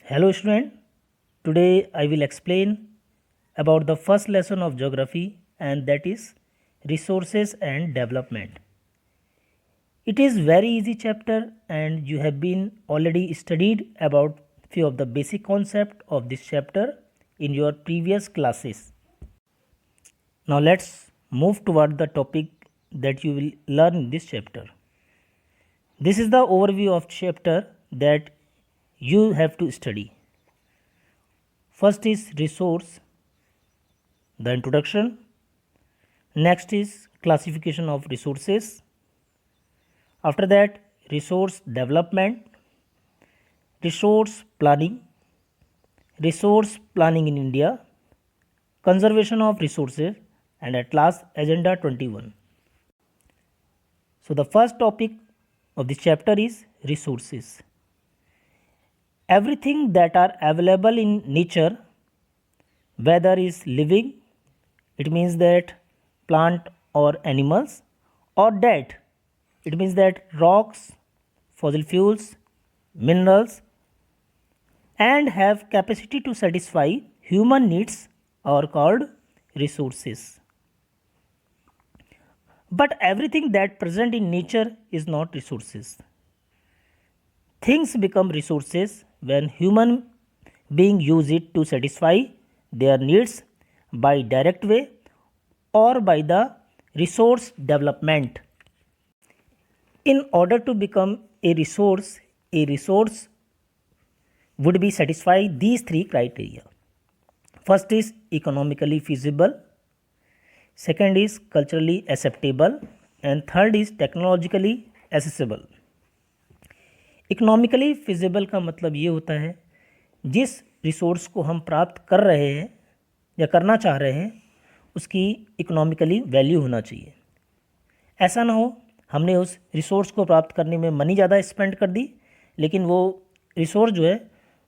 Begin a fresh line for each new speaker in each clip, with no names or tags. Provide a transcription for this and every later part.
Hello student, today I will explain about the first lesson of geography and that is resources and development. It is very easy chapter and you have been already studied about few of the basic concept of this chapter in your previous classes. Now let's move toward the topic that you will learn in this chapter. This is the overview of chapter that you have to study. First is resource, the introduction. Next is classification of resources. After that, resource development, resource planning in India, conservation of resources, and at last Agenda 21. So the first topic of this chapter is resources. Everything that are available in nature, whether is living, it means that plant or animals, or dead, it means that rocks, fossil fuels, minerals, and have capacity to satisfy human needs are called resources. But everything that present in nature is not resources. Things become resources when human being use it to satisfy their needs by direct way or by the resource development. In order to become a resource would be satisfy these three criteria. First is economically feasible, second is culturally acceptable, and third is technologically accessible. Economically feasible का मतलब ये होता है जिस resource को हम प्राप्त कर रहे हैं या करना चाह रहे हैं उसकी इकोनॉमिकली वैल्यू होना चाहिए. ऐसा ना हो हमने उस रिसोर्स को प्राप्त करने में मनी ज़्यादा स्पेंड कर दी लेकिन वो रिसोर्स जो है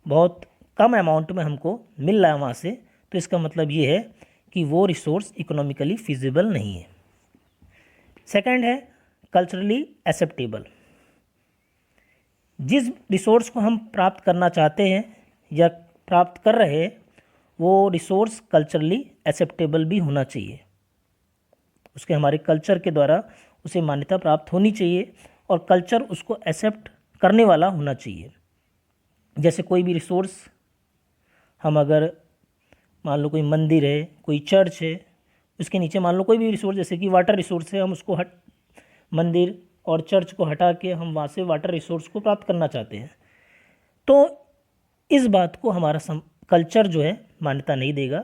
बहुत कम अमाउंट में हमको मिल रहा है वहाँ से, तो इसका मतलब ये है कि वो रिसोर्स इकोनॉमिकली फिजिबल नहीं है. सेकंड है कल्चरली एक्सेप्टेबल. जिस रिसोर्स को हम प्राप्त करना चाहते हैं या प्राप्त कर रहे हैं वो रिसोर्स कल्चरली एक्सेप्टेबल भी होना चाहिए. उसके हमारे कल्चर के द्वारा उसे मान्यता प्राप्त होनी चाहिए और कल्चर उसको एक्सेप्ट करने वाला होना चाहिए. जैसे कोई भी रिसोर्स हम अगर मान लो कोई मंदिर है, कोई चर्च है, उसके नीचे मान लो कोई भी रिसोर्स जैसे कि वाटर रिसोर्स है, हम उसको मंदिर और चर्च को हटा के हम वहाँ से वाटर रिसोर्स को प्राप्त करना चाहते हैं, तो इस बात को हमारा कल्चर जो है मान्यता नहीं देगा,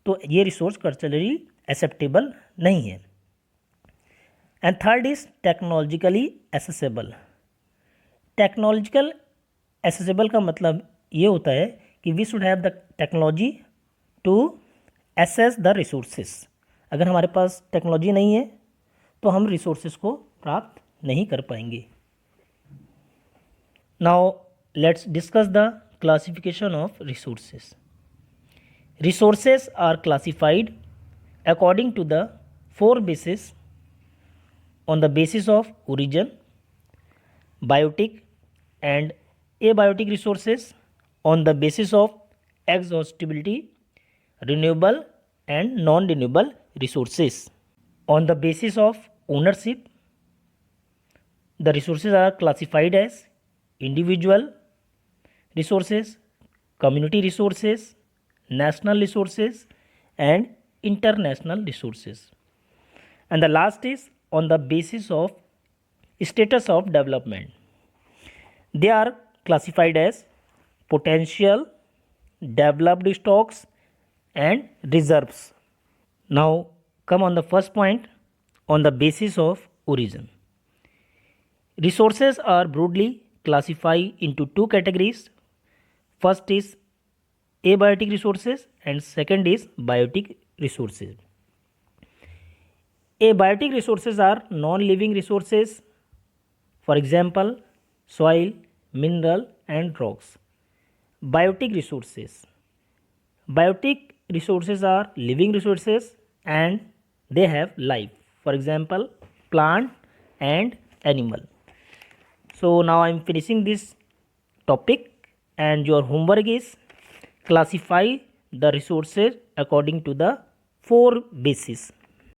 तो ये रिसोर्स कल्चरली एक्सेप्टेबल नहीं है. And third is technologically accessible. Technological accessible का मतलब ये होता है कि we should have the technology to access the resources. अगर हमारे पास टेक्नोलॉजी नहीं है तो हम रिसोर्सेस को प्राप्त नहीं कर पाएंगे. Now let's discuss the classification of resources. Resources are classified according to the four basis on the basis of origin, biotic and abiotic resources, on the basis of exhaustibility, renewable and non-renewable resources. On the basis of ownership, the resources are classified as individual resources, community resources, national resources and international resources. And the last is on the basis of status of development. They are classified as potential, developed stocks and reserves. Now come on the first point, on the basis of origin. Resources are broadly classified into two categories. First is abiotic resources and second is biotic resources. Abiotic resources are non-living resources, for example soil, mineral and rocks. Biotic resources. Biotic resources are living resources and they have life, for example plant and animal. So now I am finishing this topic and your homework is classify the resources according to the 4 bases.